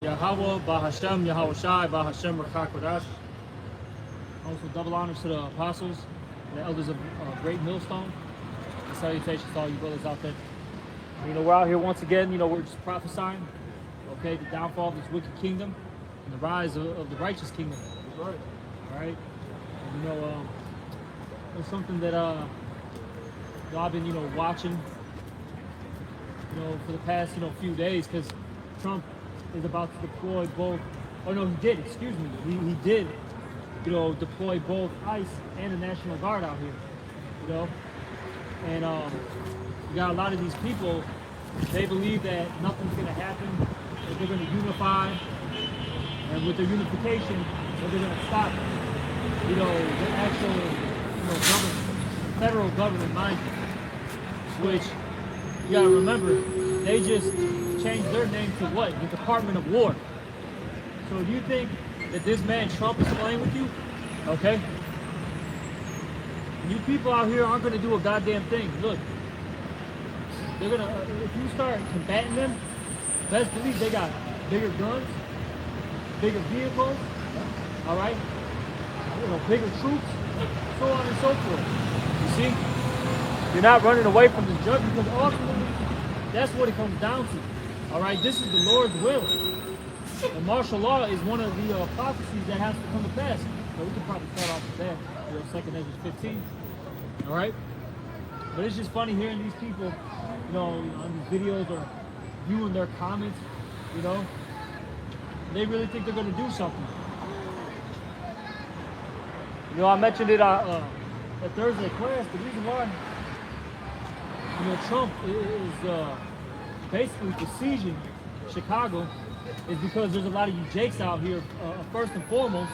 Yahweh, Bahashem, Yahweh Shai, Bahashem, Rakakodash. Also, double honors to the apostles, the elders of Great Millstone. And salutations to all you brothers out there. You know, we're out here once again, you know, we're just prophesying, okay, the downfall of this wicked kingdom and the rise of the righteous kingdom. All right? And, you know, it's something that I've been, you know, watching, you know, for the past, you know, few days, because Trump is about to deploy both, he did, you know, deploy both ICE and the National Guard out here, you know, and you got a lot of these people, they believe that nothing's going to happen, that they're going to unify, and with their unification, that they're going to stop, you know, the actual, you know, government, federal government, mind you, which, you got to remember, they just changed their name to what? The Department of War. So do you think that this man Trump is playing with you? Okay? You people out here aren't going to do a goddamn thing. Look, they're going to, if you start combating them, best believe they got bigger guns, bigger vehicles, all right? You know, bigger troops, so on and so forth. You see? You're not running away from this judgment, because ultimately, that's what it comes down to. All right, this is the Lord's will. And martial law is one of the prophecies that has to come to pass. So we can probably start off with that, you know, 2nd Ezra 15. All right? But it's just funny hearing these people, you know, on these videos or viewing their comments, you know. They really think they're going to do something. You know, I mentioned it at Thursday class. The reason why, you know, Trump is basically besieging Chicago is because there's a lot of you jakes out here, first and foremost.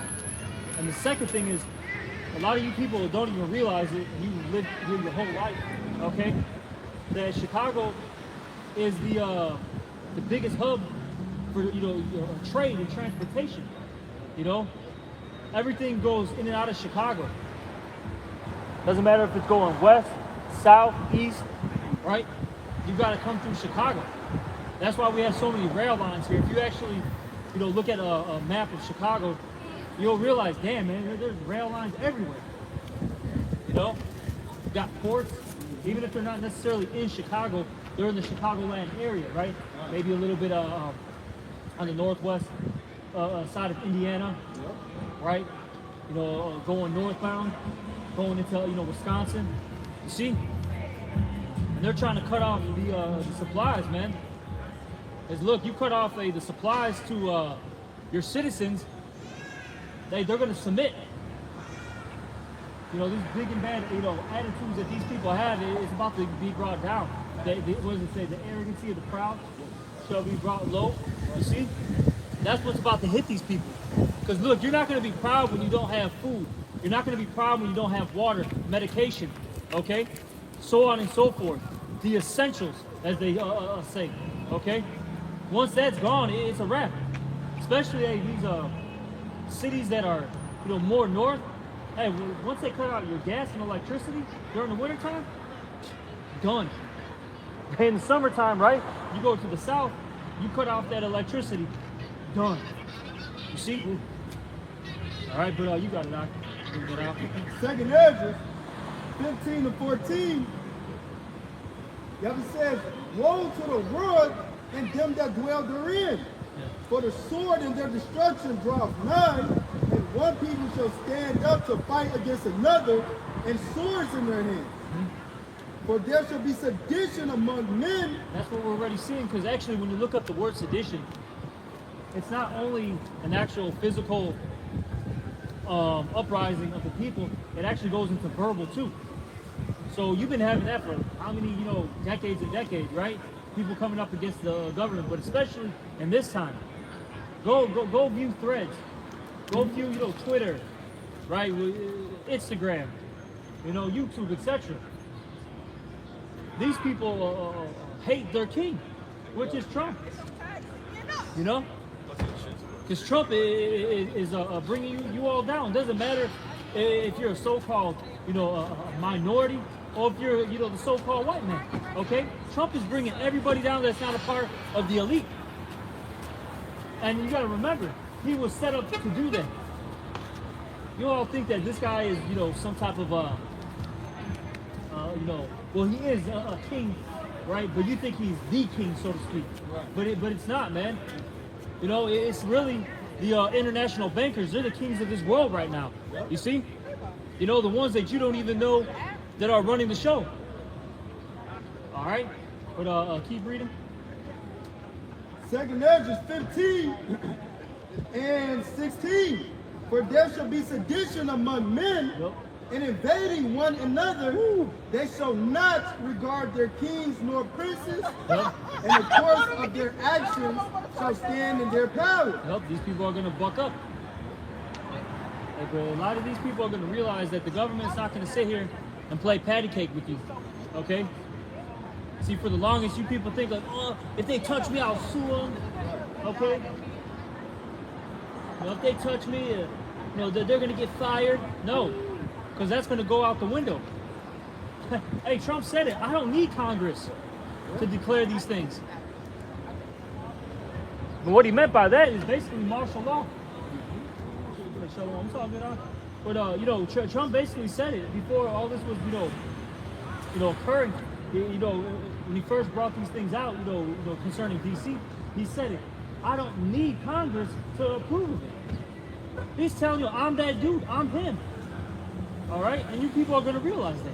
And the second thing is, a lot of you people don't even realize it, and you live here your whole life, okay? That Chicago is the biggest hub for, you know, trade and transportation, you know? Everything goes in and out of Chicago. Doesn't matter if it's going west, south, east, right? You got to come through Chicago. That's why we have so many rail lines here. If you actually, you know, look at a map of Chicago, you'll realize, damn, man, there's rail lines everywhere. You know, you got ports, even if they're not necessarily in Chicago, they're in the Chicagoland area, right? Maybe a little bit on the northwest side of Indiana, right? You know, going northbound, going into, you know, Wisconsin. You see? And they're trying to cut off the supplies, man. Because look, you cut off the supplies to your citizens, they're going to submit. You know, these big and bad, you know, attitudes that these people have, it's about to be brought down. What does it say? The arrogancy of the proud shall be brought low. You see? That's what's about to hit these people. Because look, you're not going to be proud when you don't have food. You're not going to be proud when you don't have water, medication, okay? So on and so forth. The essentials, as they say, okay? Once that's gone, it's a wrap. Especially these cities that are, you know, more north. Hey, once they cut out your gas and electricity during the wintertime, done. In the summertime, right? You go to the south, you cut off that electricity, done. You see? All right, but you got it out. Bring that out. 2nd Ezra 15 to 14. Yahweh says, woe to the world and them that dwell therein. For the sword and their destruction draweth nigh, and one people shall stand up to fight against another, and swords in their hands. For there shall be sedition among men. That's what we're already seeing, because actually when you look up the word sedition, it's not only an actual physical uprising of the people, it actually goes into verbal too. So you've been having that for how many, you know, decades and decades, right? People coming up against the government, but especially in this time. Go view threads. Go view, you know, Twitter, right? Instagram, you know, YouTube, etc. These people hate their king, which is Trump. You know? Because Trump is bringing you all down. Doesn't matter if you're a so-called, you know, a minority, or if you're, you know, the so-called white man. Okay? Trump is bringing everybody down that's not a part of the elite. And you got to remember, he was set up to do that. You all think that this guy is, some type of, well, he is a king, right? But you think he's the king, so to speak. Right. But it's not, man. It's really the international bankers. They're the kings of this world right now. You see? The ones that you don't even know that are running the show. All right? But keep reading. 2nd Ezra 15 and 16. For there shall be sedition among men, and invading one another. They shall not regard their kings nor princes, and the course of their actions shall stand in their power. These people are going to buck up. Like, a lot of these people are going to realize that the government's not going to sit here and play patty cake with you. Okay? See, for the longest, you people think like, oh, if they touch me, I'll sue them. Okay? If they touch me, they're going to get fired. No, because that's going to go out the window. Hey, Trump said it. I don't need Congress to declare these things. But what he meant by that is basically martial law. But Trump basically said it before all this was, occurring. When he first brought these things out, concerning DC, he said it. I don't need Congress to approve of it. He's telling you, I'm that dude. I'm him. All right, and you people are going to realize that.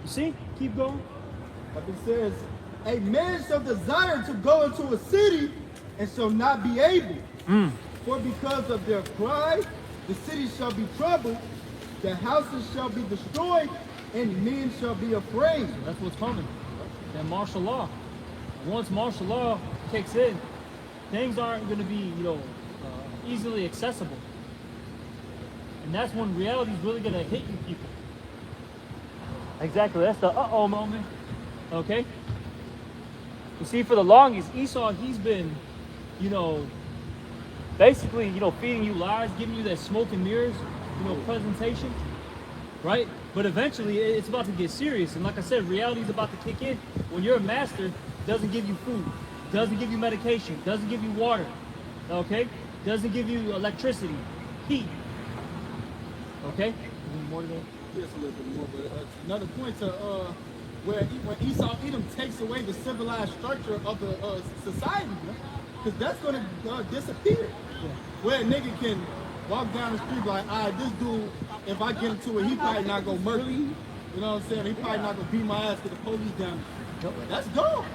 You see? Keep going. Like it says, a man shall desire to go into a city and shall not be able. For because of their pride, the city shall be troubled, the houses shall be destroyed, and men shall be afraid. So that's what's coming. That martial law. Once martial law kicks in, things aren't going to be, easily accessible. And that's when reality is really going to hit you people. Exactly. That's the uh-oh moment. Okay? You see, for the longest, Esau, he's been, basically, feeding you lies, giving you that smoke and mirrors, presentation, right? But eventually, it's about to get serious. And like I said, reality is about to kick in when your master doesn't give you food, doesn't give you medication, doesn't give you water, okay? Doesn't give you electricity, heat, okay? More to that? Yes, a little bit more, but another point to when Esau Edom takes away the civilized structure of the society, because that's going to disappear. Yeah. Where a nigga can walk down the street like, all right, this dude, if I get into it, he probably not going to murder me. You know what I'm saying? He probably not going to beat my ass to the police down. That's gone.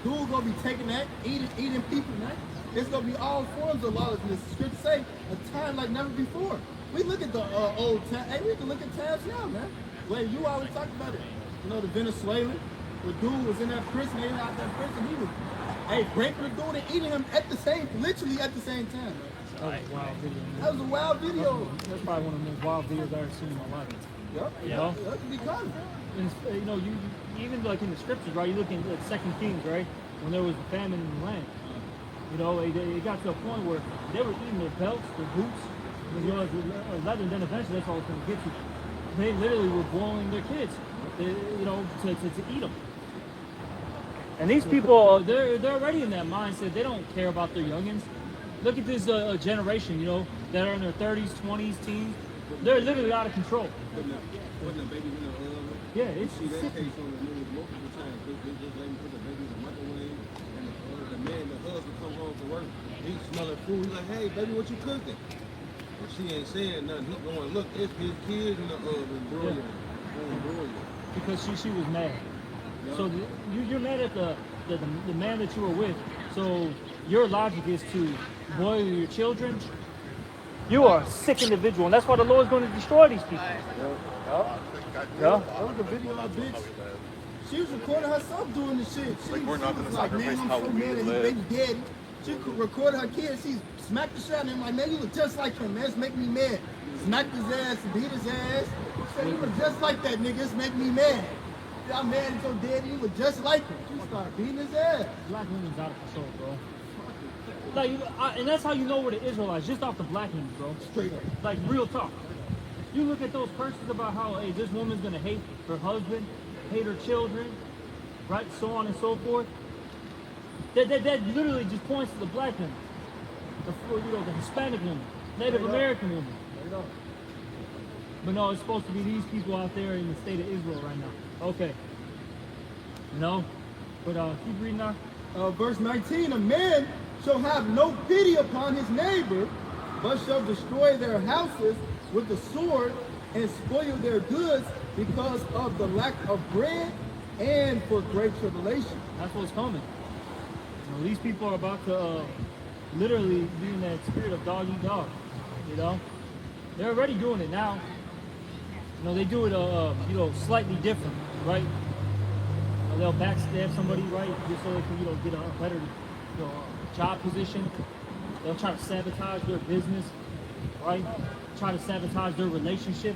Dude going to be taking that, eating people, man. It's going to be all forms of lawlessness. The scripture say a time like never before. We look at the old time. Hey, we can look at times now, man. Like you always talked about it. The Venezuelan, the dude was in that prison, they out that prison, he was, breaking the dude and eating him literally at the same time. That was a wild video. Man. That was a wild video. That's probably one of the most wild videos I've ever seen in my life. Yep. That could be common. And you even like in the scriptures, right? You look in 2 Kings, right? When there was a famine in the land. It got to a point where they were eating their belts, their boots, leather, and then eventually that's all it's going to get to. They literally were boiling their kids, to eat them. And these people, they're already in that mindset. They don't care about their youngins. Look at this generation, that are in their 30s, 20s, teens. They're literally out of control. Yeah, it's see that case on the news multiple times. This lady put the baby in the microwave, and the husband come home from work. He's smelling food. He's like, "Hey, baby, what you cooking?" And she ain't saying nothing. He's going, "Look, it's his kids in the oven broiling." Because she was mad. Yeah. So you're mad at the man that you were with. So your logic is to boil your children. You are a sick individual, and that's why the Lord's going to destroy these people. Yeah. That was the video of a bitch. She was recording herself doing the shit. She was like, man, I'm so mad at his baby daddy. She recorded her kid. She smacked the shit out of him like, man, you look just like him, man. It's making me mad. Smacked his ass, beat his ass. Said, you look just like that, nigga. It's making me mad. I'm mad at your daddy. You look just like him. She started beating his ass. Black women's out of control, bro. Like, and that's how you know we're the Israelites, just off the black women, bro. Straight up. Like, real talk. You look at those curses about how, hey, this woman's gonna hate her husband, hate her children, right? So on and so forth. That literally just points to the black woman. the Hispanic woman, Native American woman. But no, it's supposed to be these people out there in the state of Israel right now. Okay. No, but keep reading now. Verse 19, a man shall have no pity upon his neighbor, but shall destroy their houses with the sword and spoil their goods because of the lack of bread and for great tribulation. That's what's coming. You know, these people are about to literally be in that spirit of dog eat dog. You know, they're already doing it now. You know, they do it slightly different, right? They'll backstab somebody, right, just so they can, get a better, job position. They'll try to sabotage their business, right? Try to sabotage their relationship.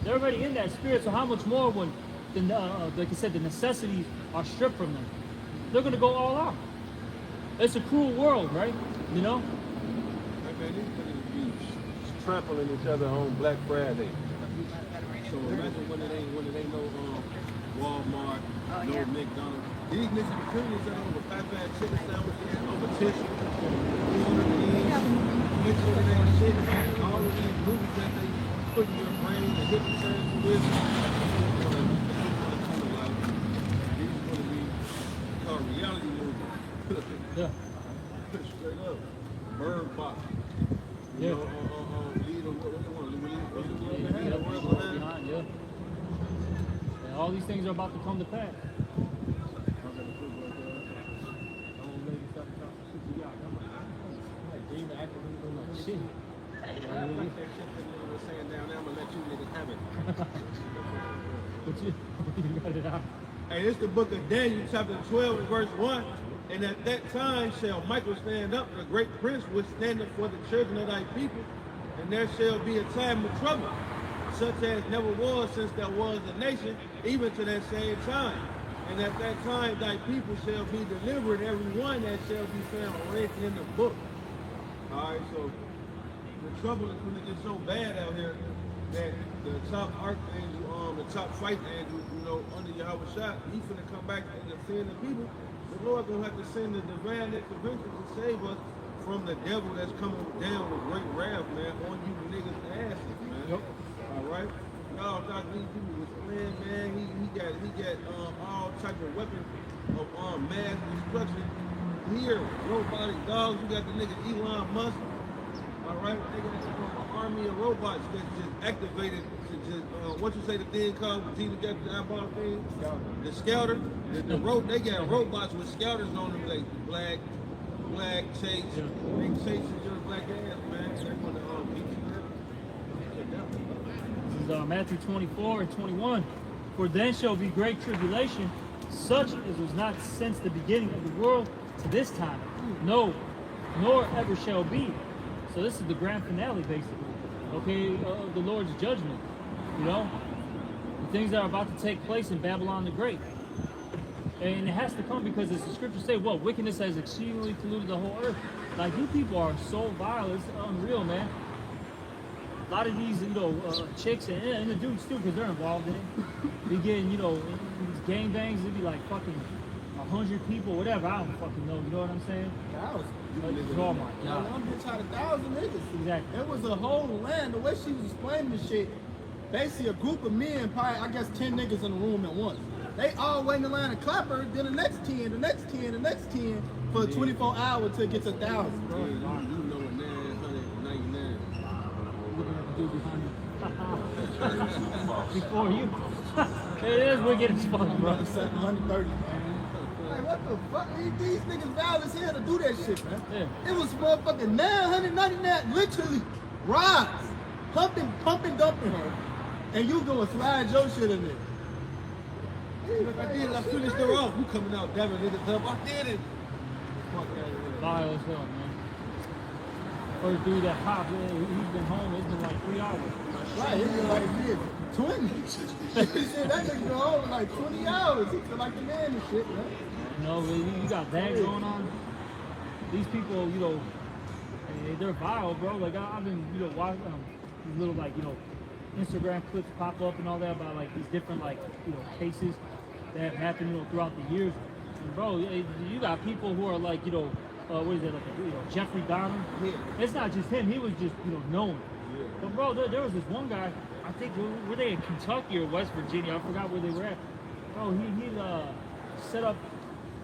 They're already in that spirit, so how much more when, like I said, the necessities are stripped from them? They're going to go all out. It's a cruel world, right? You know? Man, these niggas be trampling each other on Black Friday. So imagine when it ain't no Walmart, no McDonald's. These niggas be killing each other over fat chicken sandwiches, over tissue, mix over that shit. All of these movies that they put in your brain and hit the chance with. These gonna be called reality movies. Yeah. Straight up. Bird Box. You Yeah. know, lead what you want. Yeah. And all these things are about to come to pass. Shit. But you got it out. Hey, this is the book of Daniel, chapter 12, and verse 1. And at that time shall Michael stand up, the great prince which standeth for the children of thy people, and there shall be a time of trouble, such as never was since there was a nation, even to that same time. And at that time thy people shall be delivered, every one that shall be found written in the book. All right, so the trouble is when it gets so bad out here that the top archangel, the top fight angel, under Yahweh Shah, he's gonna come back and defend the people. The Lord gonna have to send the divine intervention to save us from the devil that's coming down with great wrath, man, on you niggas' asses, man. Yep. All right. Y'all thought these people was playing, man. He got all type of weapons of mass destruction. Here, robotic dogs. You got the nigga Elon Musk. All right, they got an army of robots that just activated to just what you say the thing called with Gina got the eyeball thing? The scouter. They got robots with scouters on them like black chase. They chasing your black ass, man. They're gonna beat you up. This is Matthew 24 and 21. For then shall be great tribulation, such as was not since the beginning of the world to this time. No, nor ever shall be. So this is the grand finale, basically, okay, of the Lord's judgment, the things that are about to take place in Babylon the Great. And it has to come because, as the scriptures say, wickedness has exceedingly polluted the whole earth. Like, you people are so vile, it's unreal, man. A lot of these, chicks and the dudes too, because they're involved in it, be getting, in these gangbangs, it'd be like fucking 100 people, whatever, I don't fucking know, you know what I'm saying? Oh my God. One bitch had 1,000 niggas. Exactly. It was a whole land. The way she was explaining the shit, basically a group of men, probably, I guess 10 niggas in the room at once. They all wait in the line to clap her, then the next 10, the next 10, the next 10 for 24 hours till it gets 1,000, bro. You know what 999. Looking at the dude behind you. Before you. It is wicked as fuck, bro. 730, man. Like, what the fuck? These niggas vile as hell to do that shit, man. Yeah. It was motherfucking 999, literally rides, pumping, dumping her, and you gonna slide your shit in there. If I did it, I finished her off. You coming out dabbing niggas up. I did it. Fuck out of here. Vile as hell, man. Or the dude that popped, he's been home, it's been like 3 hours. Right, he been like 20. He said that nigga been home like 20 hours. He feel like the man and shit, man. You got that going on. These people, they're vile, bro. Like, I've been, watching these little, Instagram clips pop up and all that about, these different, cases that have happened, throughout the years. And, bro, you got people who are, what is it, like, Jeffrey Dahmer? Yeah. It's not just him. He was just, known. Yeah. But bro, there was this one guy. I think were they in Kentucky or West Virginia? I forgot where they were at. Bro, he set up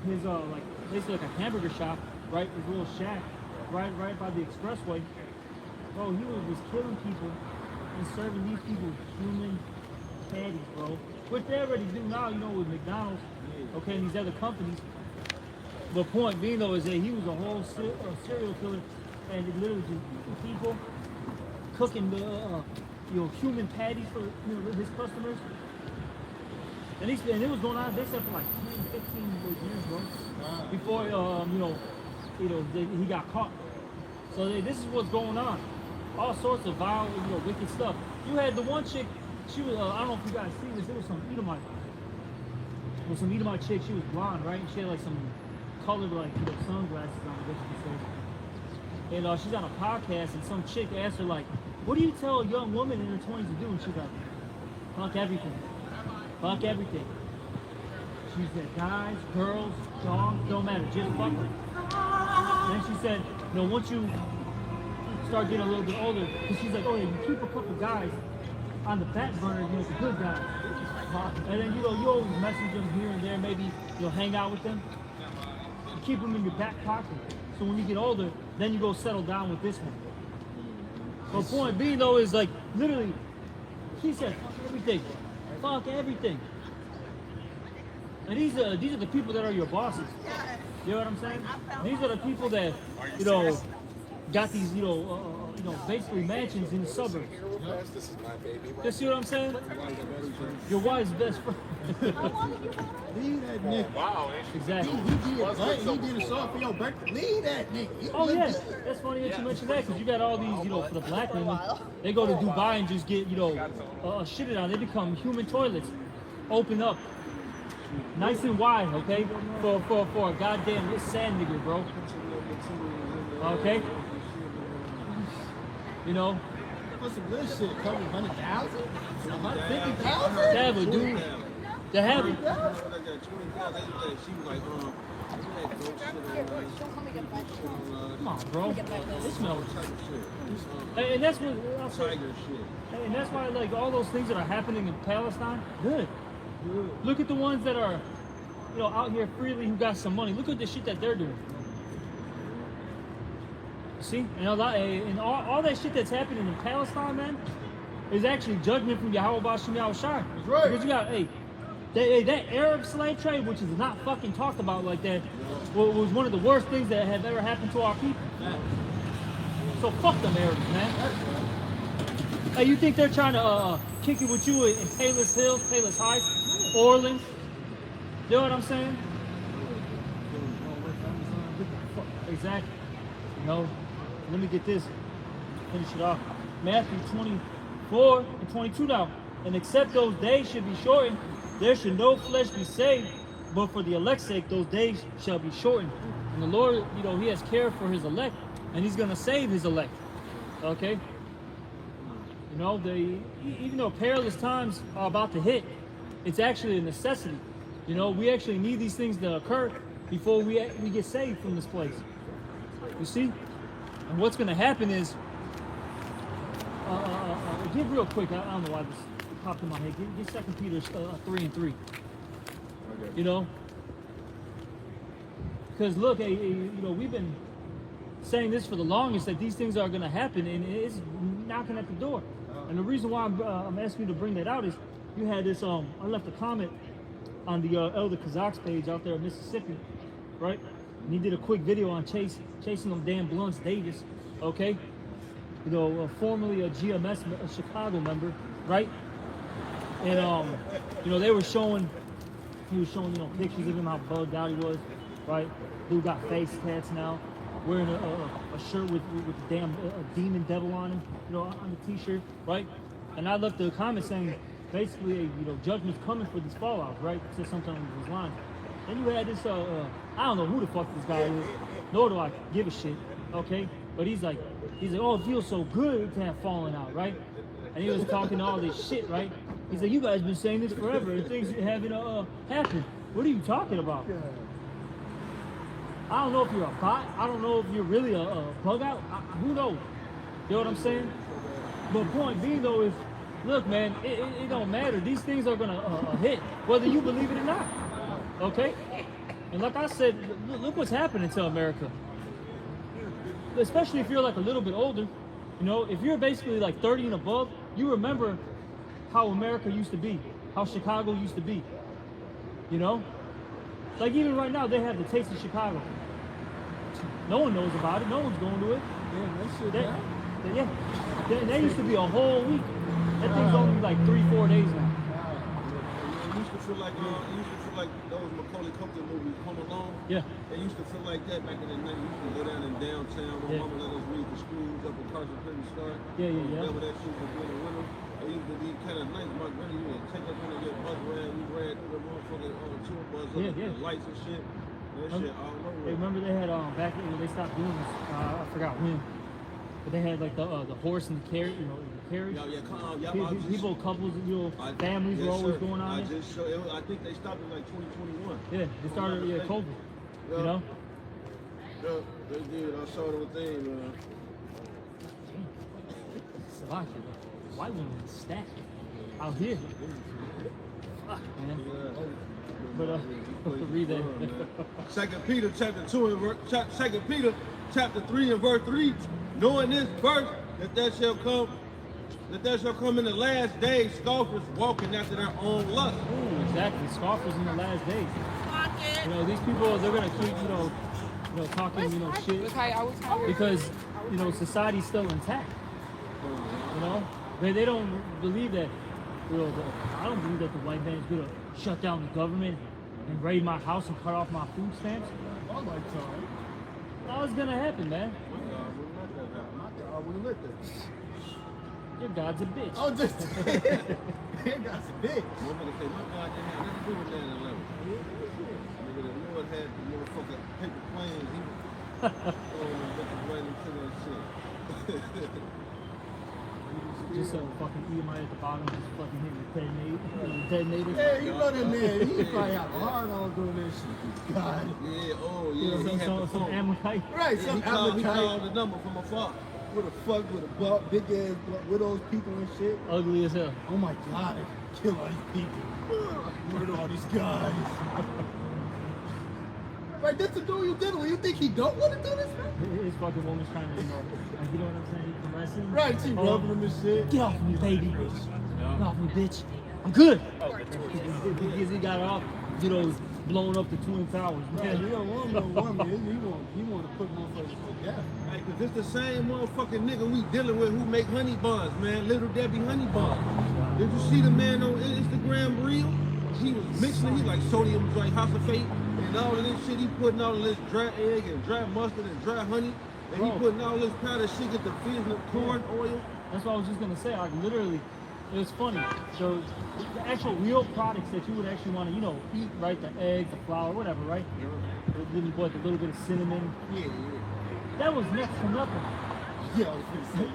his like basically like a hamburger shop, right? His little shack, right by the expressway. Bro, he was killing people and serving these people human patties, bro. Which they already do now, with McDonald's, okay, and these other companies. The point being though is that he was a whole serial killer, and it literally just eating people, cooking the human patties for his customers. And it was going on. They said for like 10, 15 years, bro, before he got caught. So this is what's going on. All sorts of vile, wicked stuff. You had the one chick. She was I don't know if you guys see this. It was some Edomite. It was some Edomite chick. She was blonde, right? And she had like some colored like sunglasses on, I guess you could say. And she's on a podcast, and some chick asked her like, "What do you tell a young woman in her 20s to do?" And she's like, "Fuck everything. Fuck everything." She said, "Guys, girls, dogs, don't matter. Just fuck them." Then she said, once you start getting a little bit older, because she's like, "Oh yeah, you keep a couple guys on the back burner, the good guys. And then, you always message them here and there, maybe you'll hang out with them. You keep them in your back pocket. So when you get older, then you go settle down with this one." So the point being though is like, literally, she said, "Fuck everything. Fuck everything." And these are the people that are your bosses. You know what I'm saying? These are the people that, got these, basically mansions in the suburbs. This is my baby. You see what I'm saying? Your wife's best friend. Leave that nigga. Wow. Exactly. He did a song for your birthday. Leave that nigga. Oh yeah, that's funny that you mentioned that, because you got all these, for the black women, they go to Dubai and just get, shitted on. They become human toilets, open up, nice and wide, okay, for a goddamn sand nigger, bro. Okay. For some good shit, cover 100,000, 150,000. They have a dude. They have it. She was like, Come on, bro. It smells. And that's what I'll say. tiger shit. And that's why, like, all those things that are happening in Palestine, good. Look at the ones that are, out here freely who got some money. Look at the shit that they're doing. See, and all that shit that's happening in Palestine, man, is actually judgment from Yahweh Bashim Yahushai. That's right. Because you got, that Arab slave trade, which is not fucking talked about like that, was one of the worst things that have ever happened to our people. So fuck them Arabs, man. Hey, you think they're trying to kick it with you in Payless Hills, Payless Heights, Orleans? You know what I'm saying? Exactly. Let me get this. Finish it off. Matthew 24 and 22 now. "And except those days should be shortened, there should no flesh be saved, but for the elect's sake, those days shall be shortened." And the Lord, he has care for his elect, and he's going to save his elect. Okay? Even though perilous times are about to hit, it's actually a necessity. We actually need these things to occur before we get saved from this place. You see? And what's going to happen is, give real quick, I don't know why this popped in my head. Give 2 Peter 3 and 3. Okay. Because look, we've been saying this for the longest, that these things are going to happen, and it's knocking at the door. And the reason why I'm asking you to bring that out is, you had this, I left a comment on the Elder Kazak's page out there in Mississippi, right? And he did a quick video on chasing them damn blunts Davis, okay? Formerly a GMS, a Chicago member, right? And he was showing, pictures of him, how bugged out he was, right? Dude got face tats now, wearing a shirt with the damn demon devil on him, on the t-shirt, right? And I left a comment saying, basically, judgment's coming for these fallouts, right? Said something along those lines. Then you had this, I don't know who the fuck this guy is, nor do I give a shit, okay? But he's like, oh, it feels so good to have fallen out, right? And he was talking all this shit, right? He's like, you guys been saying this forever, and things haven't happened. What are you talking about? I don't know if you're a bot. I don't know if you're really a bug out. Who knows? You know what I'm saying? But point being though is, look, man, it don't matter. These things are gonna hit, whether you believe it or not. Okay? And like I said, look what's happening to America. Especially if you're like a little bit older. You know, if you're basically like 30 and above, you remember how America used to be, how Chicago used to be. You know? Like even right now, they have the Taste of Chicago. No one knows about it. No one's going to it. That used to be a whole week. That thing's only like 3-4 days now. It used to feel like those Macaulay Culkin movies, Home Alone. Yeah. It used to feel like that back in the 90s. We used to go down in downtown. My mama let us read the schools up in Carson Prison Star. Yeah. Remember that shit was in the winter? It used to be kind of nice. My granny would take us on your bus ride. We ran through the motherfucking tour bus up the lights and shit. That shit all over. Hey, remember they had back when they stopped doing this. I forgot when, but they had like the horse and the carriage. You know, the carriage. People, couples, families were always going on it. I think they stopped in like 2021. Yeah, they started COVID. Yeah. You know. Yeah, they did. I saw the thing, man. Slovakia, white women stacked out here. Fuck, man. But read that. 2 Peter chapter 2 and 2 Peter chapter 3 and verse 3. Knowing this verse that there shall come in the last days scoffers walking after their own lust. Ooh, exactly. Scoffers in the last days. You know, these people, they're gonna keep, talking, shit because, society's still intact. You know, they don't believe that. I don't believe that the white man's gonna shut down the government and raid my house and cut off my food stamps. All my time. That's gonna happen, man. Your God's a bitch. Oh, just your God's a bitch. Motherfucker say, my God didn't have nothing to do with 9/11. Nigga, the Lord had the motherfucker paper planes. He was throwing them bitches right into that shit. Just a fucking EMI at the bottom, just fucking hitting the detonator. Yeah, you know that man. He probably have a hard on doing that shit. God. Yeah, Some Ammonite. Right, some he called the number from afar. With a buck, big ass widows people and shit. Ugly as hell. Oh my God, I kill all these people. Murder all these guys. Right, that's the dude you dealing with. You think he don't want to do this, man? His fucking woman's trying to, you know what I'm saying? He caressing. Right, she rubbing him and shit. Get off me, baby. Get off me, bitch. I'm good. Because he got off, blowing up the Twin Towers. Right, he don't want no woman. He want to put motherfuckers to death. Hey, cause this the same motherfucking nigga we dealing with who make honey buns, man. Little Debbie honey buns. Did you see the man on Instagram reel? He was mixing, he like sodium, like House of Fate, and all of this shit. He putting all of this dry egg and dry mustard and dry honey, and he putting all this powdered shit, get the fish and the corn oil. That's what I was just gonna say. Like literally, it was funny. So the actual real products that you would actually want to, eat, right? The eggs, the flour, whatever, right? Then you put a little bit of cinnamon. Yeah. That was next to nothing. Yeah, I was gonna say,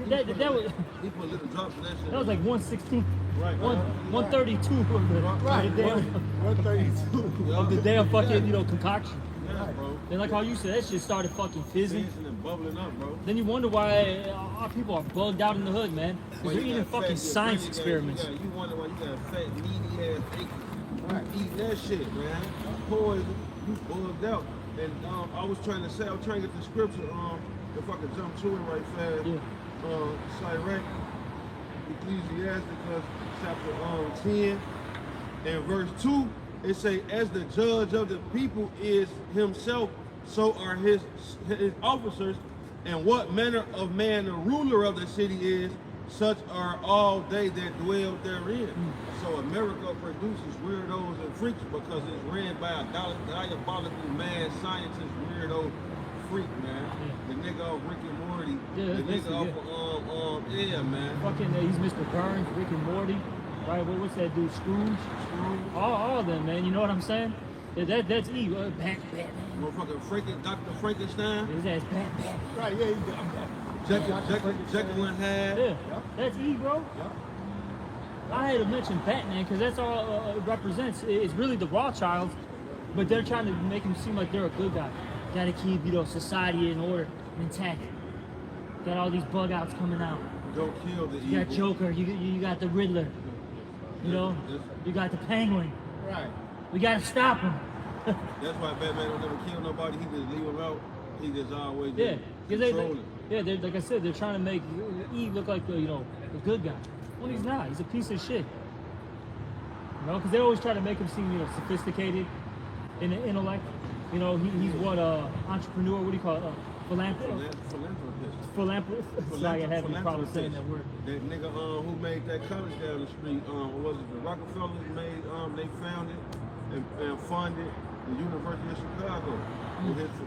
yeah. That was. He put little drops of that shit. That was like 1/16. Right. 132 of the 132 of the damn fucking concoction. Yeah, bro. And like how you said, that shit started fucking fizzing. And bubbling up, bro. Then you wonder why our people are bugged out in the hood, man. Because they're eating fucking science experiments. You wonder why you got fat, meaty ass aches. Eating that shit, man. Poison, you bugged out. And I was trying to get the scripture, if I could jump to it right fast. Yeah. Sirach, Ecclesiasticus chapter 10 and verse 2, it say, as the judge of the people is himself, so are his officers, and what manner of man the ruler of the city is, such are all they that dwell therein. So America produces weirdos and freaks because it's ran by a diabolical mad scientist weirdo freak, man. The nigga off Rick and Morty. Yeah, the nigga off man. Fucking he's Mr. Burns, Rick and Morty. Right, what's that dude? Scrooge? All of them, man. You know what I'm saying? That's evil. Batman. Motherfucking Dr. Frankenstein. His ass Batman. Right, yeah, he's Jekyll and Hyde. Yeah, that's E, bro. I had to mention Batman because that's all it represents. It's really the Rothschilds, but they're trying to make him seem like they're a good guy. Gotta keep, you know, society in order, intact. Got all these bug outs coming out. Don't kill the You got evil. Joker, you got the Riddler, you know, you got the Penguin. Right. We gotta stop him. That's why Batman don't ever kill nobody. He just leave him out. He just always Yeah, because controlling. they're like I said, they're trying to make Eve look like the, you know, the good guy. Well, he's not. He's a piece of shit. You know, because they always try to make him seem, you know, sophisticated in the intellect. You know, he's what entrepreneur. What do you call it? Philanthropist. Philanthropist. Sorry, I had no problem saying that word. That nigga who made that college down the street, what was it? The Rockefellers made, they founded and funded the University of Chicago.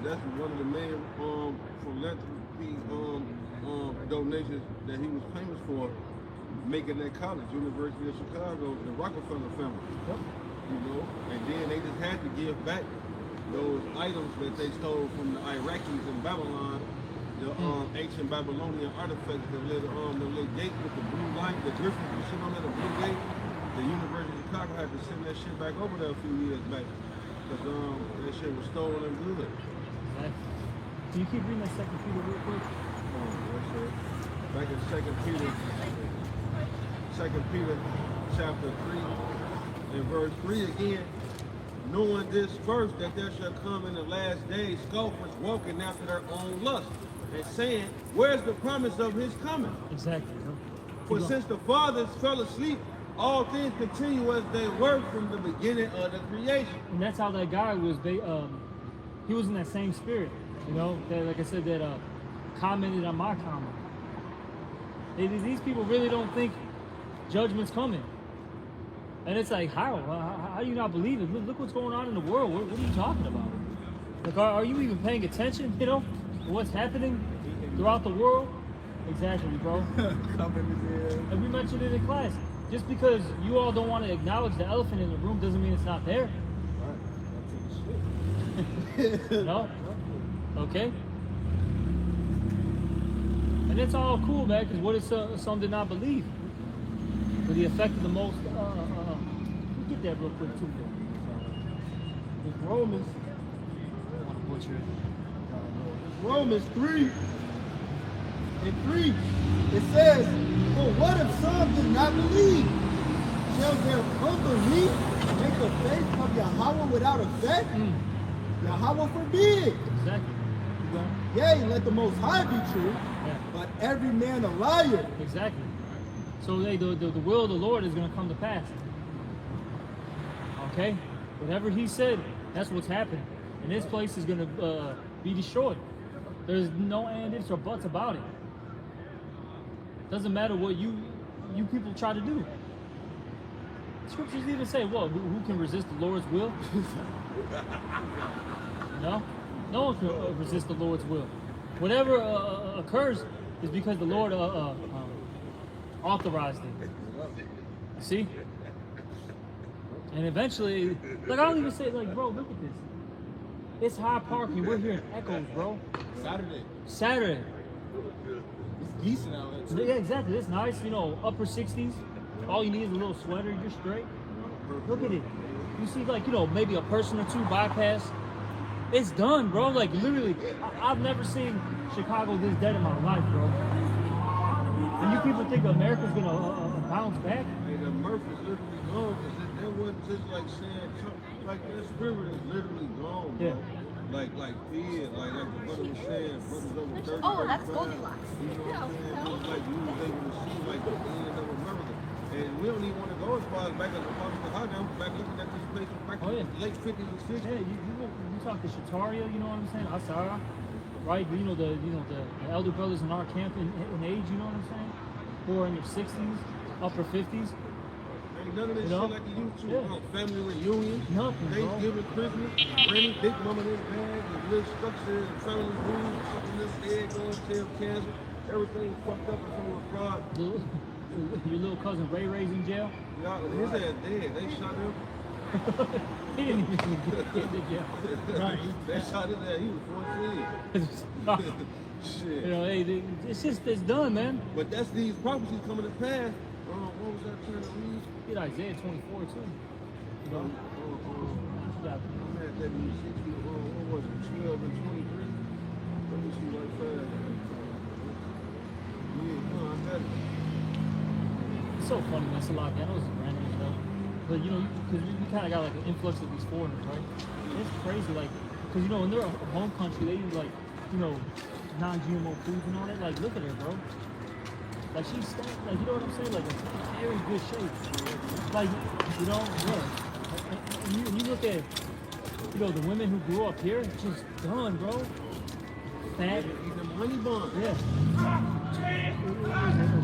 That's one of the main philanthropy donations that he was famous for, making that college, University of Chicago, the Rockefeller family. Yep. You know, and then they just had to give back those items that they stole from the Iraqis in Babylon, the ancient Babylonian artifacts, the little gate with the blue light, the griffin was sitting on that, the blue gate. The University of Chicago had to send that shit back over there a few years back, because that shit was stolen and good. Exactly. Can you keep reading that 2 Peter real quick? Yes, sir. Back in 2 Peter chapter 3 and verse 3 again. Knowing this first, that there shall come in the last days scoffers walking after their own lust, and saying, where's the promise of his coming? Exactly. For since the fathers fell asleep, all things continue as they were from the beginning of the creation. And that's how that guy was. He was in that same spirit. You know, that, like I said, that commented on my comment. These people really don't think judgment's coming. And it's like, how do you not believe it? Look what's going on in the world. What are you talking about? Like, are you even paying attention, you know, to what's happening throughout the world? Exactly, bro. And we mentioned it in class. Just because you all don't want to acknowledge the elephant in the room doesn't mean it's not there. No? Okay? And it's all cool, man, because what if some did not believe? But the effect of the most, get that real quick too, though. It's Romans. I want to butcher it. Romans 3 and 3. It says, for what if some did not believe? Shall their unbelief make the faith of Yahweh without effect? Yahweh forbid. Exactly. Keep going. Yea, let the Most High be true, Yeah. but every man a liar. Exactly. So the will of the Lord is going to come to pass. Okay? Whatever he said, that's what's happening. And this place is going to be destroyed. There's no and ifs or buts about it. Doesn't matter what you people try to do. Scriptures even say, well, who can resist the Lord's will? No? No one can resist the Lord's will. Whatever occurs is because the Lord authorized it. See? And eventually, like I don't even say, like, bro, look at this. It's High Park and we're hearing echoes, bro. Saturday. It's decent out there. Yeah, exactly. It's nice, you know, upper 60s. All you need is a little sweater, you're straight. Look at it. You see, like, you know, maybe a person or two bypass. It's done, bro. Like, literally, I've never seen Chicago this dead in my life, bro. And you people think America's gonna bounce back? Hey, the Murph is literally gone, because that wasn't just like saying something, like that spirit is literally gone, bro. Yeah. Like fear, like the brother was saying, brothers over 30, Oh, that's 35, Goldilocks. you know what I'm saying? It was like we was able to see like the end of America. And we don't even want to go as far as back as the Prophecies. Back looking at this place back in the late 50s and 60s. Yeah, you talk to Shataria, you know what I'm saying? Asara, right? You know the elder brothers in our camp in age, you know what I'm saying? Who are in their 60s, upper 50s. Ain't none of this You know? shit like you used to. Yeah. Family reunion, Nothing, bro. Thanksgiving, Christmas, Granny, Big Mama, this bag, the little structure, and family food, something this head going, tail cancer, everything fucked up in front of a fraud. Your little cousin Ray's in jail. Y'all, his ass dead. They shot him. He didn't even get in jail. Right. They shot his ass. He was 14. Shit. You know, hey, it's done, man. But that's these prophecies coming to pass. What was that trying to read? Get Isaiah 24 too. You know? I'm at that 60. was it 12 and 23? Let me see right fast. Yeah, no, I got it. It's so funny, man. It's a lot. I know it's random as hell. But, you know, because we kind of got like an influx of these foreigners, right? And it's crazy, like, because, you know, in their home country, they use, like, you know, non-GMO foods and all that. Like, look at her, bro. Like, she's stacked, like, you know what I'm saying? Like, in very good shape. Like, you know, yeah. And you look at, you know, the women who grew up here, just done, bro. Fat. Eat them honey buns. Yeah.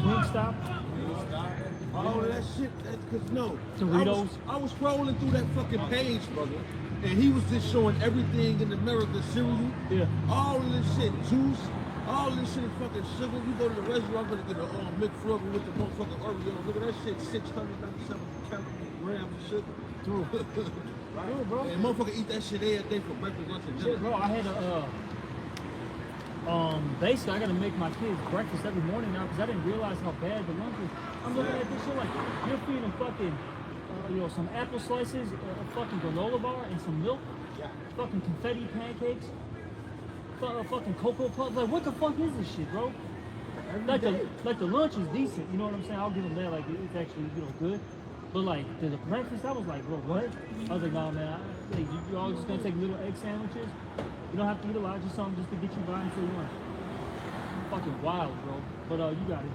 Wingstop. All of that shit, that's cause no. Doritos. I was scrolling through that fucking page, brother, and he was just showing everything in America, cereal, Yeah. all of this shit, juice, all of this shit is fucking sugar. You go to the restaurant, gonna get a McFlurry with the motherfucking Oreo. Look at that shit, 697 grams of sugar. True. Right? True, bro. And motherfucker eat that shit every day for breakfast, lunch, and Shit, dinner. bro, I had to, basically, I gotta make my kids breakfast every morning now because I didn't realize how bad the lunch is. I'm looking at this shit like, you're feeding them fucking, you know, some apple slices, a fucking granola bar, and some milk, fucking confetti pancakes, fucking cocoa puffs. Like, what the fuck is this shit, bro? Like the lunch is decent, you know what I'm saying? I'll give them that, like, it's actually, you know, good. But like, the breakfast, I was like, bro, what? I was like, nah, man, you all just gonna take little egg sandwiches? You don't have to eat a lot, just something just to get you by until lunch. Fucking wild, bro. But you got it.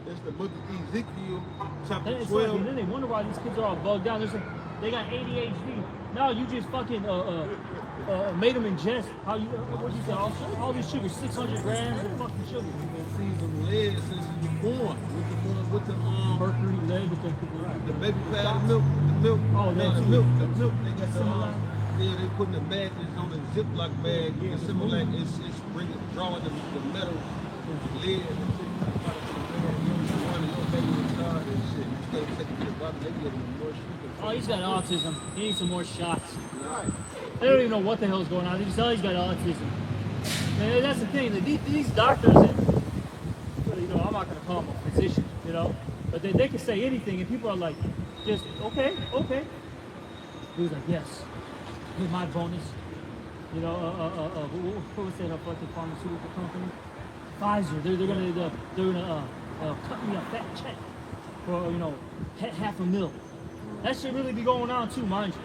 That's the book of Ezekiel, chapter It's 12. like, and then they wonder why these kids are all bugged out. They got ADHD. No, you just fucking made them ingest. How you? What you say? All these sugars, 600 grams of fucking sugar. See some lead since you were born with the Mercury, lead, the baby powder milk, the milk. Oh, no, that the too. milk. They got the Similac? yeah, they putting the magnets on the Ziploc bag. Yeah, the Similac is bringing drawing the metal lead. Oh, he's got autism. He needs some more shots. They don't even know what the hell's going on. They just tell he's got autism. Man, that's the thing. Like, these doctors, and, you know, I'm not going to call them a physician, you know, but they can say anything, and people are like, just, okay. He was like, yes, here's my bonus. You know, what was that fucking pharmaceutical company? Pfizer. They're gonna cut me a fat check for, you know, $500,000. That should really be going on too, mind you.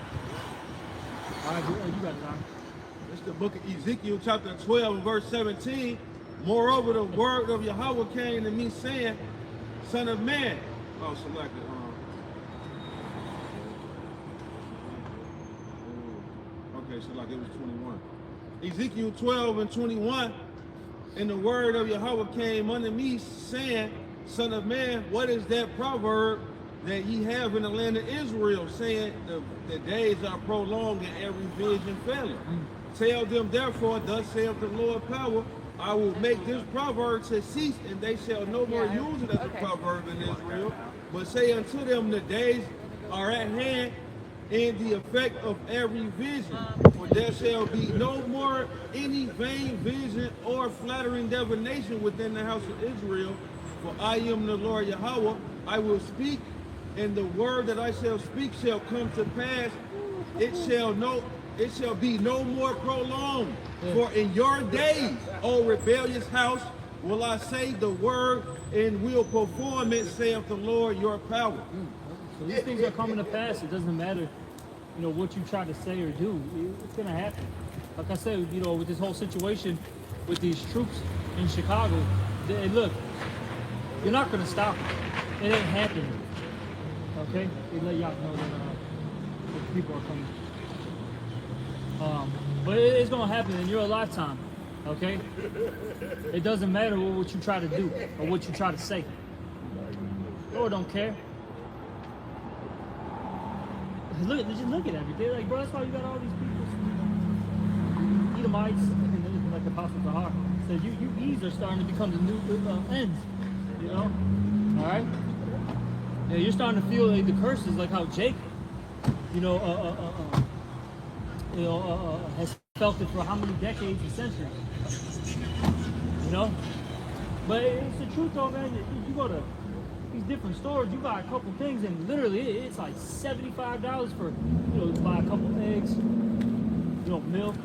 All right, you got it, Doc. It's the book of Ezekiel, chapter 12, verse 17. Moreover, the word of Yahweh came to me, saying, Son of man. Oh, select it. Okay, so like it was 21. Ezekiel 12 and 21. And the word of Yahweh came unto me, saying, Son of man, what is that proverb that ye have in the land of Israel, saying the days are prolonged and every vision faileth? Tell them therefore, thus saith the Lord power, I will make this proverb to cease, and they shall no more use it as a proverb in Israel, but say unto them, the days are at hand, in the effect of every vision. For there shall be no more any vain vision or flattering divination within the house of Israel. For I am the Lord Yahweh. I will speak, and the word that I shall speak shall come to pass. It shall be no more prolonged. For in your days, O rebellious house, will I say the word and will perform it, saith the Lord your power. So these things are coming to pass. It doesn't matter, you know, what you try to say or do. It's gonna happen. Like I said, you know, with this whole situation with these troops in Chicago, look, you're not gonna stop it. It ain't happening. Okay? They let y'all know that people are coming. But it's gonna happen in your lifetime. Okay? It doesn't matter what you try to do or what you try to say. Lord don't care. Just look at everything. Like, bro, that's why you got all these people, Edomites, and like the Apostle Zahar said, you E's are starting to become the new ends. You know? Alright? Yeah, you're starting to feel like the curses, like how Jacob, you know, has felt it for how many decades and centuries. You know? But it's the truth though, man. You go to these different stores, you buy a couple things, and literally it's like $75 for, you know, buy a couple eggs, you know, milk,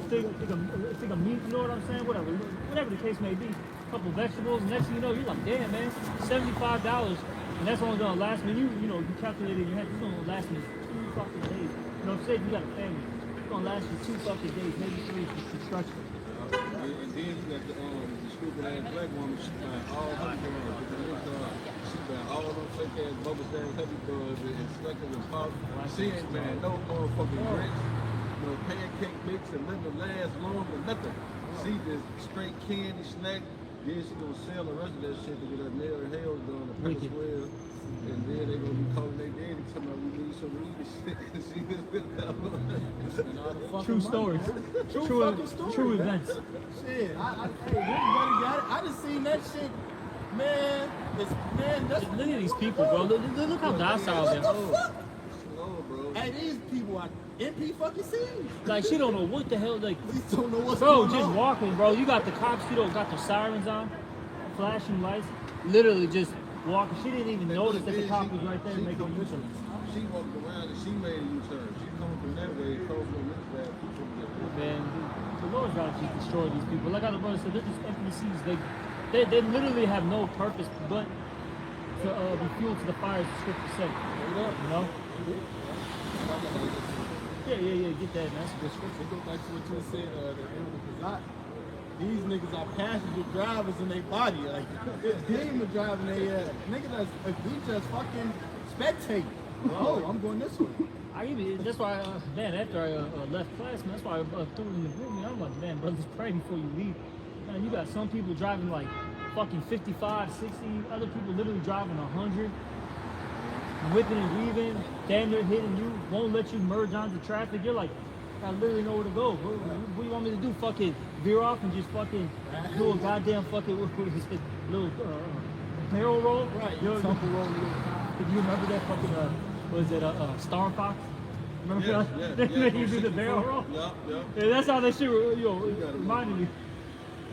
think of meat, you know what I'm saying? Whatever the case may be. A couple vegetables, and next thing you know, you're like, damn, man, $75, and that's only gonna last me. You calculate it in your head, it's gonna last me 2 fucking days. You know what I'm saying? You got a family. It's gonna last you 2 fucking days, maybe 3 if it's construction. And then you got the stupid ass black woman. She buying all her drugs. She buying all them fake ass bubble ass heavy drugs and stuck in the pop. She ain't buying no motherfucking grits, no pancake mix and never last long or nothing. She just straight candy snack. Then she gonna sell the rest of that shit to get her nail and hair done, the paper square. And then they gonna be calling their daddy talking about we need some weed and shit. She just been True stories. True events. Shit, everybody got it. I just seen that shit, man. Look at these people, bro. Look how docile they are. slow, bro. Hey, these people are MP fucking scenes. Like, she don't know what the hell, like, These don't know what's bro, going just on. walking, bro. You got the cops, you don't got the sirens on, flashing lights, literally just walking. She didn't even notice that the cop was right there making a U-turn. She walked around and she made a U-turn. She coming from that way, coming from this bad. Man, the Lord's got to just destroy these people. Like our brother said, they're just NPCs. They literally have no purpose but to be fuel to the fire, as the scripture said. You know? Yeah, get that, man. That's a good scripture. It goes back to what you said, because these niggas are passenger drivers in their body. Like, demon driving their niggas we just fucking spectate. Oh, I'm going this way. That's why, man, after I left class, man, that's why I threw it in the group, man. I'm like, man, brothers, pray before you leave. Man, you got some people driving like fucking 55, 60, other people literally driving 100, whipping and weaving, damn near hitting you, won't let you merge onto traffic. You're like, I literally know where to go. What do you want me to do? Fucking veer off and just fucking do a goddamn fucking little barrel roll? Right, Tumble roll. If you remember that fucking, was it Star Fox? Remember that? You do the barrel roll? Yeah. Yeah, that's how that shit reminded me.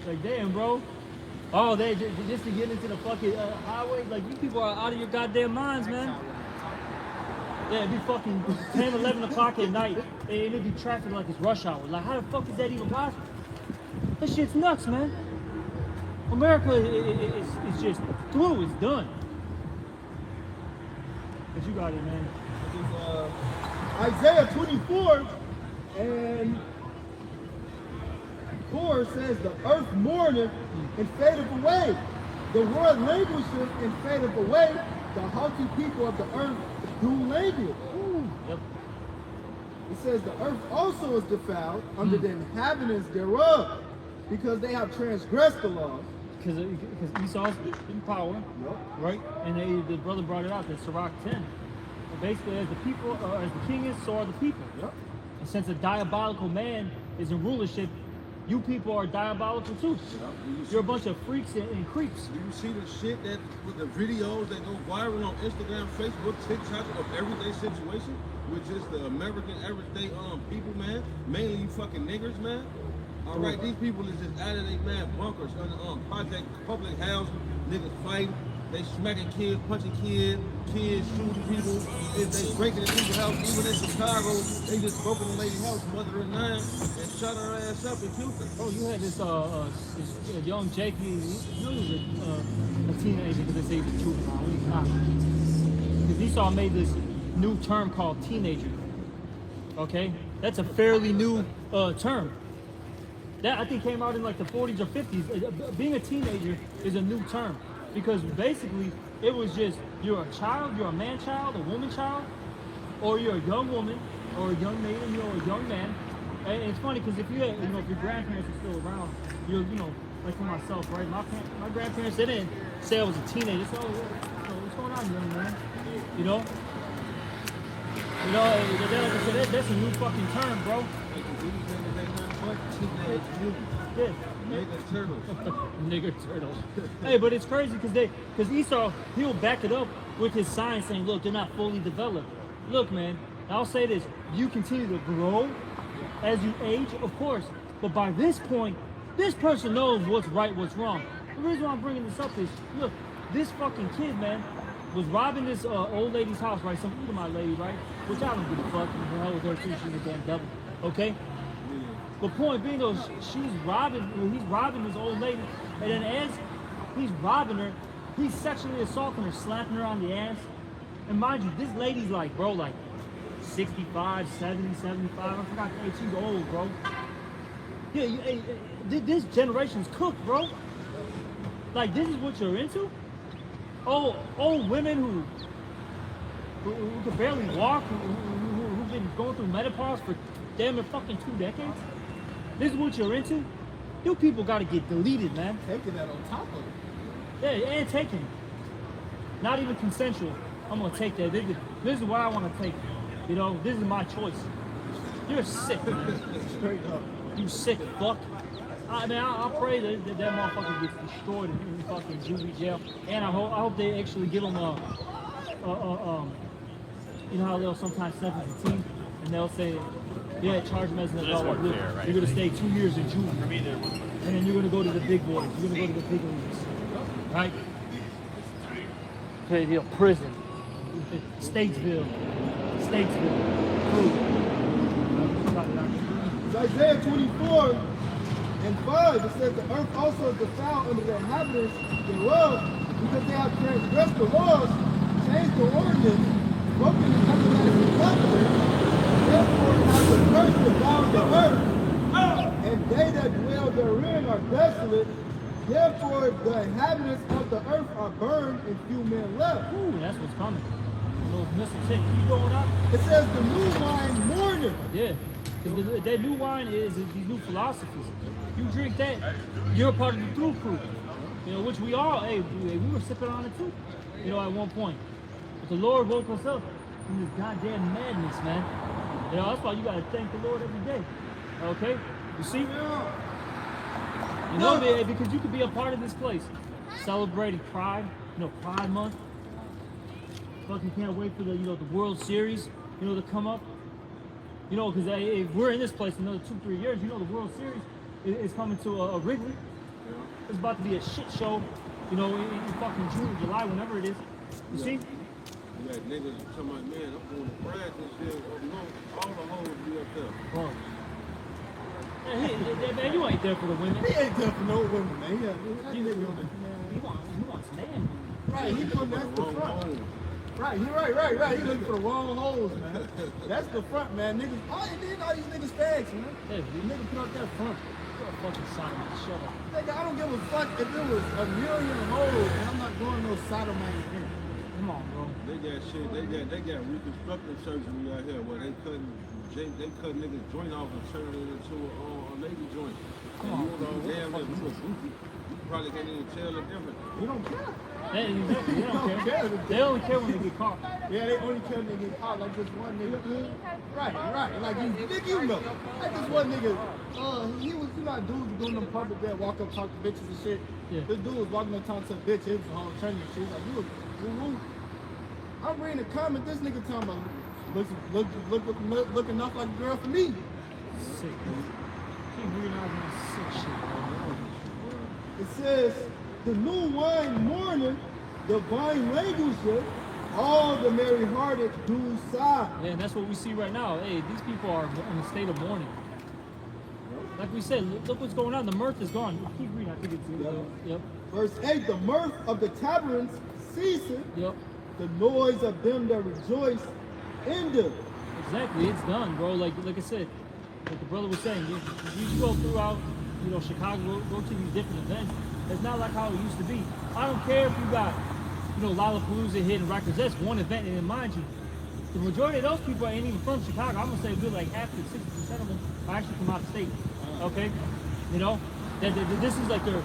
Like, damn, bro. Oh, they just to get into the fucking highway. Like, you people are out of your goddamn minds, man. Yeah, it'd be fucking 10, 11 o'clock at night, and it'd be traffic like it's rush hour. Like, how the fuck is that even possible? That shit's nuts, man. America is just through. It's done. But you got it, man. Isaiah 24 and 4 says, the earth mourneth and fadeth away. The world languisheth and fadeth away. The haughty people of the earth do languish. Yep. It says the earth also is defiled under the inhabitants thereof, because they have transgressed the laws. Because Esau's in power, Yep. right? And the brother brought it out, that Sirach 10. So basically, as the people, as the king is, so are the people. Yep. And since a diabolical man is in rulership, you people are diabolical too. You're a bunch of freaks and creeps. Do you see the shit that with the videos that go viral on Instagram, Facebook, TikTok of everyday situation with just the American everyday people, man? Mainly you fucking niggers, man. All right, these people is just out of their man bunkers under project public housing, niggas fighting, they smacking kids, punching kids shooting people, if they breaking into people's house, even in Chicago, they just broke in a lady's house, mother of 9, and shot her ass up and killed her. Oh, you had this young Jake, he was a teenager, because they say he's a juvenile. He's not. Because Esau made this new term called teenager. Okay? That's a fairly new term. That I think came out in like the 40s or 50s. Being a teenager is a new term, because basically it was just you're a child, you're a man child, a woman child, or you're a young woman, or a young maiden, you're a young man. And it's funny because if you had, if your grandparents are still around, you're like for myself, right? My grandparents, they didn't say I was a teenager. So what's going on, young man? Like I said, that's a new fucking term, bro. Yeah. Nigga turtles. Nigger turtles. Hey, but it's crazy because Esau, he'll back it up with his signs saying, look, they're not fully developed. Look, man, I'll say this, you continue to grow as you age, of course, but by this point, this person knows what's right, what's wrong. The reason why I'm bringing this up is, look, this fucking kid, man, was robbing this old lady's house, right? Some Edomite lady, right? Which I don't give a fuck. The hell with her too, she's a damn devil, okay? But point being though, she's robbing, he's robbing this old lady, and then as he's robbing her, he's sexually assaulting her, slapping her on the ass. And mind you, this lady's like, bro, like 65, 70, 75. I forgot the age. She's old, bro. Yeah, this generation's cooked, bro. Like, this is what you're into? Oh, old women who can barely walk, who've been going through menopause for damn near fucking 2 decades? This is what you're into? You people gotta get deleted, man. Taking that on top of it. Yeah, and taking it. Not even consensual. I'm gonna take that. This is what I wanna take. You know, this is my choice. You're sick, man. Straight up. You sick fuck. I mean, I pray that motherfucker gets destroyed in fucking juvie jail. And I hope they actually give him you know how they'll sometimes sentence a team and they'll say, yeah, charge him as an adult. You're gonna stay 2 years in juvie. For me, and then you're gonna go to the big boys. You're gonna go to the big leagues. Right? Okay, the prison. Statesville. It's Isaiah 24 and 5. It says the earth also is defiled under the inhabitants thereof, because they have transgressed the laws, changed the ordinance, broken the everlasting covenant. Therefore has the curse devoured the earth, and they that dwell therein are desolate. Therefore the inhabitants of the earth are burned, and few men left. Ooh, that's what's coming. Those missiles keep going up. It says the new wine mourning. Yeah. Because that new wine is these new philosophies. You drink that, you're a part of the through crew. You know, which we all, hey, we were sipping on it too. You know, at one point. But the Lord woke us up from this goddamn madness, man. You know, that's why you gotta thank the Lord every day. Okay? You see? You know, man, because you could be a part of this place. Celebrating Pride, you know, Pride Month. Fucking can't wait for the, you know, the World Series, you know, to come up. You know, because if we're in this place another 2-3 years, you know, the World Series is coming to a Wrigley. Yeah. It's about to be a shit show, you know, in fucking June, July, whenever it is. You see? You got niggas talking about, man, I'm going to practice this. All the hoes be up there. Bro. Man, you ain't there for the women. He ain't there for no women, man. He wants man. Right, he put that's the front. Right, right. He looking for the wrong holes, man. That's the front, man. Niggas, all these niggas fags, man. Hey, Niggas put up that front. You're a fucking sodomite. Shut up. Nigga, I don't give a fuck if it was a million holes, and I'm not doing no sodomite here. Come on, bro. They got shit. They got reconstructive surgery out here where they cut niggas joint off and turn it into a lady joint. Come on, bro. Damn, if you a goofy, you probably can't even tell the difference. You don't care. They don't care. They only care when they get caught. Yeah, they only care when they get caught like this one nigga. Right. Like you know. Like this one nigga, he was, you know, dudes doing them public there, walk up, talk to bitches and shit. Yeah. This dude was walking up, talking to a bitch, he was a whole attorney and shit. Like, you woo. I'm reading the comment, this nigga talking about, look enough like a girl for me. Sick, dude. Keep realizing that sick shit, bro. It says, the new wine mourning, the vine languisheth, all the merry-hearted do sigh. Yeah, and that's what we see right now. Hey, these people are in a state of mourning. Like we said, look what's going on. The mirth is gone. Keep reading. I think it's yep. Verse 8, the mirth of the taverns ceaseth, Yep. the noise of them that rejoice endeth. Exactly. It's done, bro. Like I said, like the brother was saying, you go throughout, you know, Chicago, go to these different events. It's not like how it used to be. I don't care if you got, you know, Lollapalooza hitting records. That's one event, and mind you, the majority of those people ain't even from Chicago. I'm gonna say good, like half to 60% of them are actually from out of state. Okay, you know, this is like the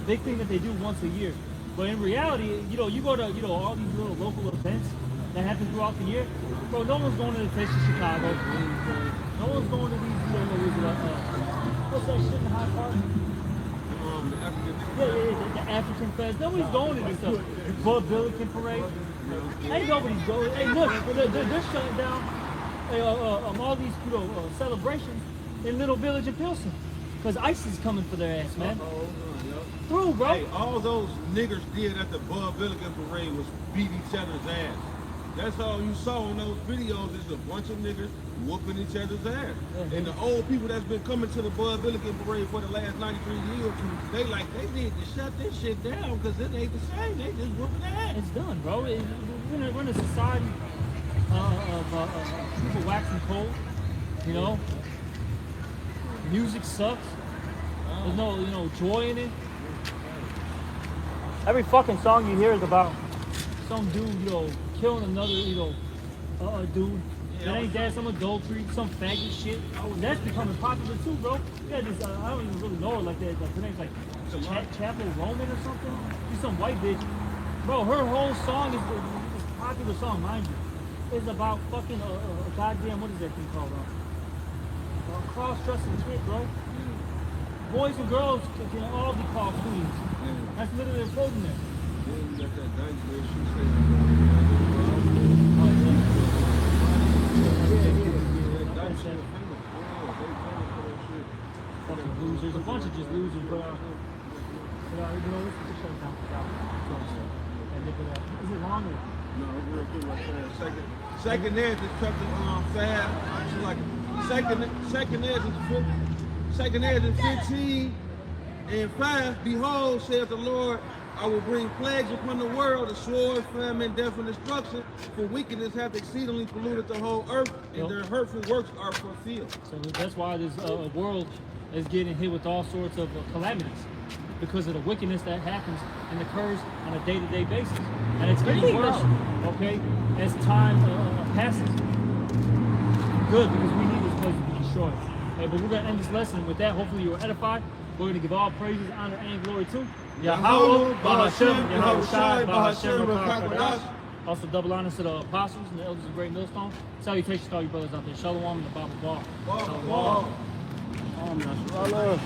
big thing that they do once a year. But in reality, you know, you go to, you know, all these little local events that happen throughout the year. Bro, no one's going to the Taste of Chicago. No one's going to these, you know, what's that shit in Hyde Park? The African Fest. Nobody's going to this stuff. Bud Billiken Parade. Ain't nobody's going. Hey, look, they're shutting down all these, you know, celebrations in Little Village in Pilsen. Because ICE is coming for their ass, man. Through, bro. Hey, all those niggers did at the Bud Billiken Parade was beat each other's ass. That's all you saw in those videos is a bunch of niggas whooping each other's ass. Yeah. And the old people that's been coming to the Bud Billiken parade for the last 93 years, they need to shut this shit down because it ain't the same. They just whooping ass. It's done, bro. We're in a society of people waxing cold. You know, music sucks. There's no joy in it. Every fucking song you hear is about some dude, killing another, dude. That ain't that, some adultery, some faggot shit. That's becoming popular too, bro. Yeah, this, I don't even really know her like that. Her name's like Chapel Roman or something. She's some white bitch. Bro, her whole song is a popular song, mind you. It's about fucking a goddamn, what is that thing called, bro? Cross-dressing kid, bro. Boys and girls can all be called queens. That's literally their quote in there. Then you got that dice where she said, fucking losers, a bunch of just losers, bro. Let's just shut it down. Is it long or? no, it's real quick right there. Second edge is something fast. It's like second edge is 15 and 5. Behold, saith the Lord, I will bring plagues upon the world, the sword, famine, death, and destruction. For wickedness hath exceedingly polluted the whole earth, and their hurtful works are fulfilled. So that's why this world is getting hit with all sorts of calamities because of the wickedness that happens and occurs on a day-to-day basis, and it's getting worse. Okay, as time passes. Good, because we need this place to be destroyed. Okay, but we're gonna end this lesson with that. Hopefully you were edified. We're gonna give all praises, honor, and glory to Yahweh, Bahashem, Yahweh Shai, Bahashem, Rakakadas. Also double honors to the apostles and the elders of Great Millstone. Salutations to all you brothers out there. Shalom and the Bible Ball. Shalom. Shalom.